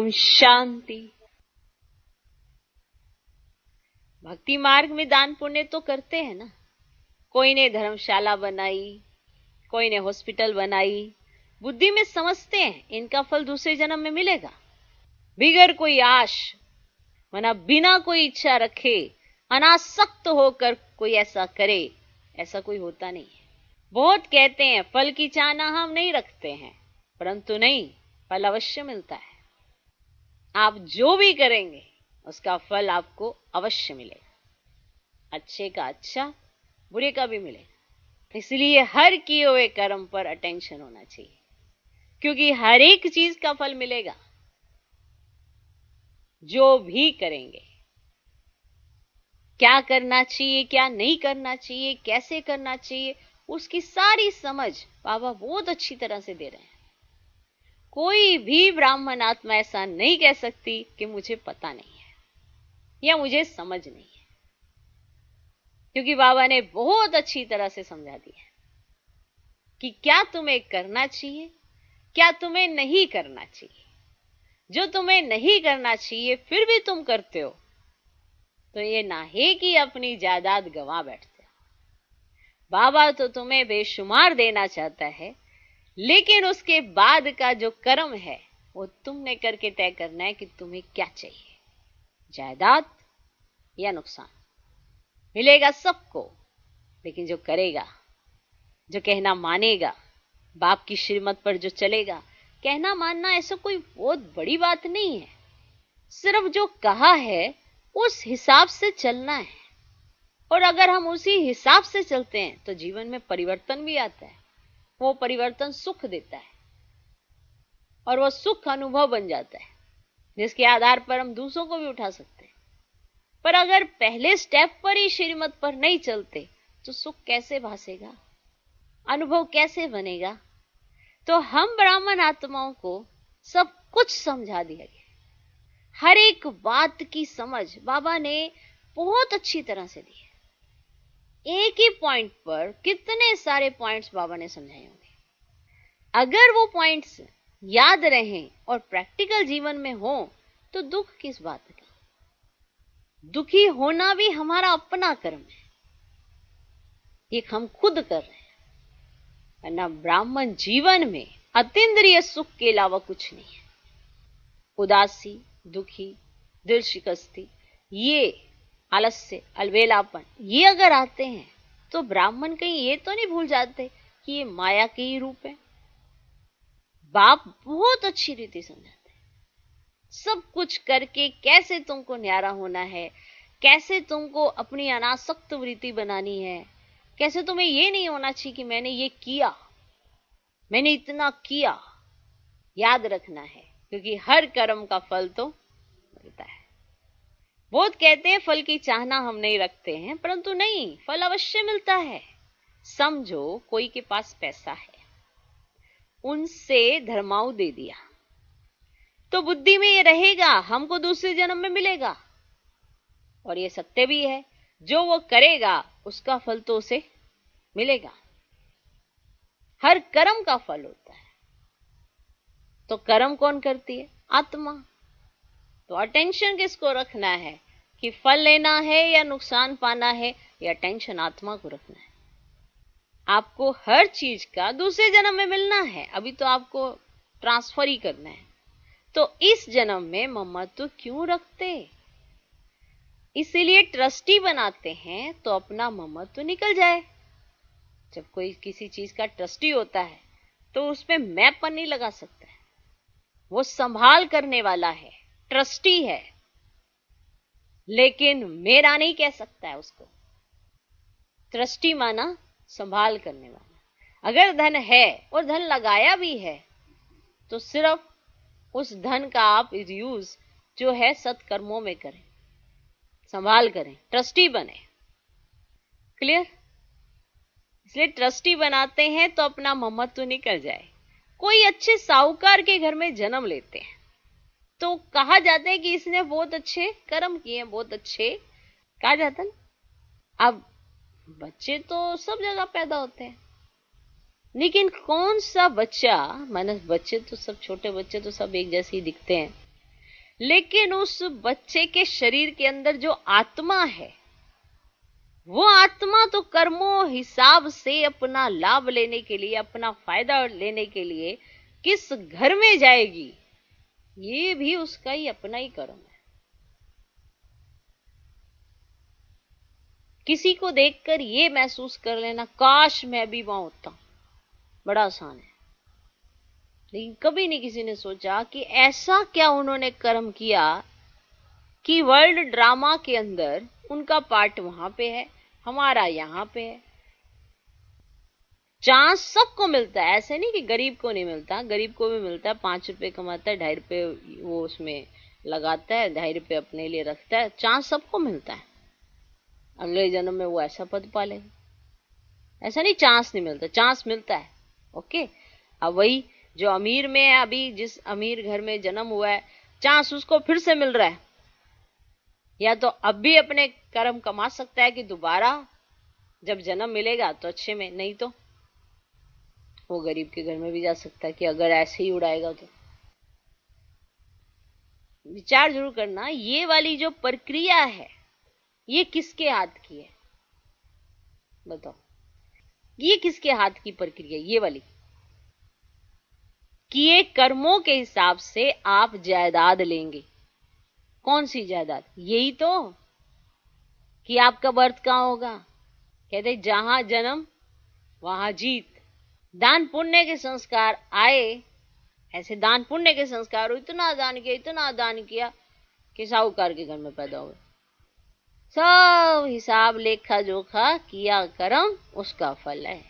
ओम शांति। भक्ति मार्ग में दान पुण्य तो करते हैं ना। कोई ने धर्मशाला बनाई, कोई ने हॉस्पिटल बनाई। बुद्धि में समझते हैं इनका फल दूसरे जन्म में मिलेगा। बिगर कोई आश, माना बिना कोई इच्छा रखे, अनासक्त होकर कोई ऐसा करे, ऐसा कोई होता नहीं है। बहुत कहते हैं फल की चाहना हम नहीं रखते हैं, परंतु नहीं, फल अवश्य मिलता है। आप जो भी करेंगे उसका फल आपको अवश्य मिलेगा। अच्छे का अच्छा, बुरे का भी मिलेगा। इसलिए हर किए हुए कर्म पर अटेंशन होना चाहिए, क्योंकि हर एक चीज का फल मिलेगा। जो भी करेंगे, क्या करना चाहिए, क्या नहीं करना चाहिए, कैसे करना चाहिए, उसकी सारी समझ बाबा बहुत अच्छी तरह से दे रहे हैं। कोई भी ब्राह्मण आत्मा ऐसा नहीं कह सकती कि मुझे पता नहीं है या मुझे समझ नहीं है, क्योंकि बाबा ने बहुत अच्छी तरह से समझा दिया कि क्या तुम्हें करना चाहिए, क्या तुम्हें नहीं करना चाहिए। जो तुम्हें नहीं करना चाहिए फिर भी तुम करते हो, तो ये ना है कि अपनी जायदाद गंवा बैठते हो। बाबा तो तुम्हें बेशुमार देना चाहता है, लेकिन उसके बाद का जो कर्म है वो तुमने करके तय करना है कि तुम्हें क्या चाहिए, जायदाद या नुकसान। मिलेगा सबको, लेकिन जो करेगा, जो कहना मानेगा, बाप की श्रीमत पर जो चलेगा। कहना मानना ऐसा कोई बहुत बड़ी बात नहीं है, सिर्फ जो कहा है उस हिसाब से चलना है। और अगर हम उसी हिसाब से चलते हैं तो जीवन में परिवर्तन भी आता है। वो परिवर्तन सुख देता है और वो सुख अनुभव बन जाता है, जिसके आधार पर हम दूसरों को भी उठा सकते हैं। पर अगर पहले स्टेप पर ही श्रीमत पर नहीं चलते तो सुख कैसे भासेगा, अनुभव कैसे बनेगा। तो हम ब्राह्मण आत्माओं को सब कुछ समझा दिया गया। हर एक बात की समझ बाबा ने बहुत अच्छी तरह से दी है। एक ही पॉइंट पर कितने सारे पॉइंट्स बाबा ने समझाए होंगे। अगर वो पॉइंट्स याद रहें और प्रैक्टिकल जीवन में हो तो दुख किस बात का। दुखी होना भी हमारा अपना कर्म है, ये हम खुद कर रहे हैं। वरना ब्राह्मण जीवन में अतीन्द्रिय सुख के अलावा कुछ नहीं है। उदासी, दुखी, दिल शिकस्ती, ये आलस्य, अलबेलापन, ये अगर आते हैं तो ब्राह्मण कहीं ये तो नहीं भूल जाते कि ये माया के ही रूप है। बाप बहुत अच्छी रीति समझाते हैं सब कुछ करके कैसे तुमको न्यारा होना है, कैसे तुमको अपनी अनासक्त वृत्ति बनानी है, कैसे तुम्हें ये नहीं होना चाहिए कि मैंने ये किया, मैंने इतना किया। याद रखना है, क्योंकि हर कर्म का फल तो मिलता है। बहुत कहते हैं फल की चाहना हम नहीं रखते हैं, परंतु नहीं, फल अवश्य मिलता है। समझो कोई के पास पैसा है, उनसे धर्माऊ दे दिया, तो बुद्धि में ये रहेगा हमको दूसरे जन्म में मिलेगा। और ये सत्य भी है, जो वो करेगा उसका फल तो उसे मिलेगा। हर कर्म का फल होता है। तो कर्म कौन करती है? आत्मा। तो अटेंशन किसको रखना है कि फल लेना है या नुकसान पाना है, या अटेंशन आत्मा को रखना है। आपको हर चीज का दूसरे जन्म में मिलना है, अभी तो आपको ट्रांसफर ही करना है। तो इस जन्म में ममत्व क्यों रखते? इसीलिए ट्रस्टी बनाते हैं तो अपना ममत्व निकल जाए। जब कोई किसी चीज का ट्रस्टी होता है तो उसमें मैंपन नहीं लगा सकता है। वो संभाल करने वाला है, ट्रस्टी है, लेकिन मेरा नहीं कह सकता है उसको। ट्रस्टी माना संभाल करने वाला। अगर धन है और धन लगाया भी है तो सिर्फ उस धन का आप यूज जो है सत्कर्मों में करें, संभाल करें, ट्रस्टी बने। क्लियर? इसलिए ट्रस्टी बनाते हैं तो अपना ममत्व निकल जाए। कोई अच्छे साहूकार के घर में जन्म लेते हैं तो कहा जाता है कि इसने बहुत अच्छे कर्म किए, बहुत अच्छे कहा जाता है। अब बच्चे तो सब जगह पैदा होते हैं, लेकिन कौन सा बच्चा, माने बच्चे तो सब, छोटे बच्चे तो सब एक जैसे ही दिखते हैं, लेकिन उस बच्चे के शरीर के अंदर जो आत्मा है, वो आत्मा तो कर्मों हिसाब से अपना लाभ लेने के लिए, अपना फायदा लेने के लिए किस घर में जाएगी, ये भी उसका ही अपना ही कर्म है। किसी को देखकर ये महसूस कर लेना काश मैं भी वहां होता, बड़ा आसान है। लेकिन कभी नहीं किसी ने सोचा कि ऐसा क्या उन्होंने कर्म किया कि वर्ल्ड ड्रामा के अंदर उनका पार्ट वहां पे है, हमारा यहां पे है। चांस सबको मिलता है, ऐसे नहीं कि गरीब को नहीं मिलता, गरीब को भी मिलता है। 5 रुपए कमाता है, 2.5 रुपए वो उसमें लगाता है, 2.5 रुपए अपने लिए रखता है। चांस सबको मिलता है, अगले जन्म में वो ऐसा पद पालेगा। ऐसा नहीं चांस नहीं मिलता, चांस मिलता है। ओके, अब वही जो अमीर में है, अभी जिस अमीर घर में जन्म हुआ है, चांस उसको फिर से मिल रहा है। या तो अब भी अपने कर्म कमा सकता है कि दोबारा जब जन्म मिलेगा तो अच्छे में, नहीं तो वो गरीब के घर में भी जा सकता है कि अगर ऐसे ही उड़ाएगा तो। विचार जरूर करना, ये वाली जो प्रक्रिया है ये किसके हाथ की है, बताओ, ये किसके हाथ की प्रक्रिया, ये वाली? किए कर्मों के हिसाब से आप जायदाद लेंगे। कौन सी जायदाद? यही तो कि आपका बर्थ कहां होगा। कहते जहां जन्म वहां जीत। दान पुण्य के संस्कार आए, ऐसे दान पुण्य के संस्कार हो, इतना दान किया, इतना दान किया कि साहूकार के घर में पैदा हुए। सब हिसाब लेखा जोखा किया कर्म, उसका फल है।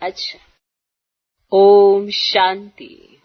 अच्छा, ओम शांति।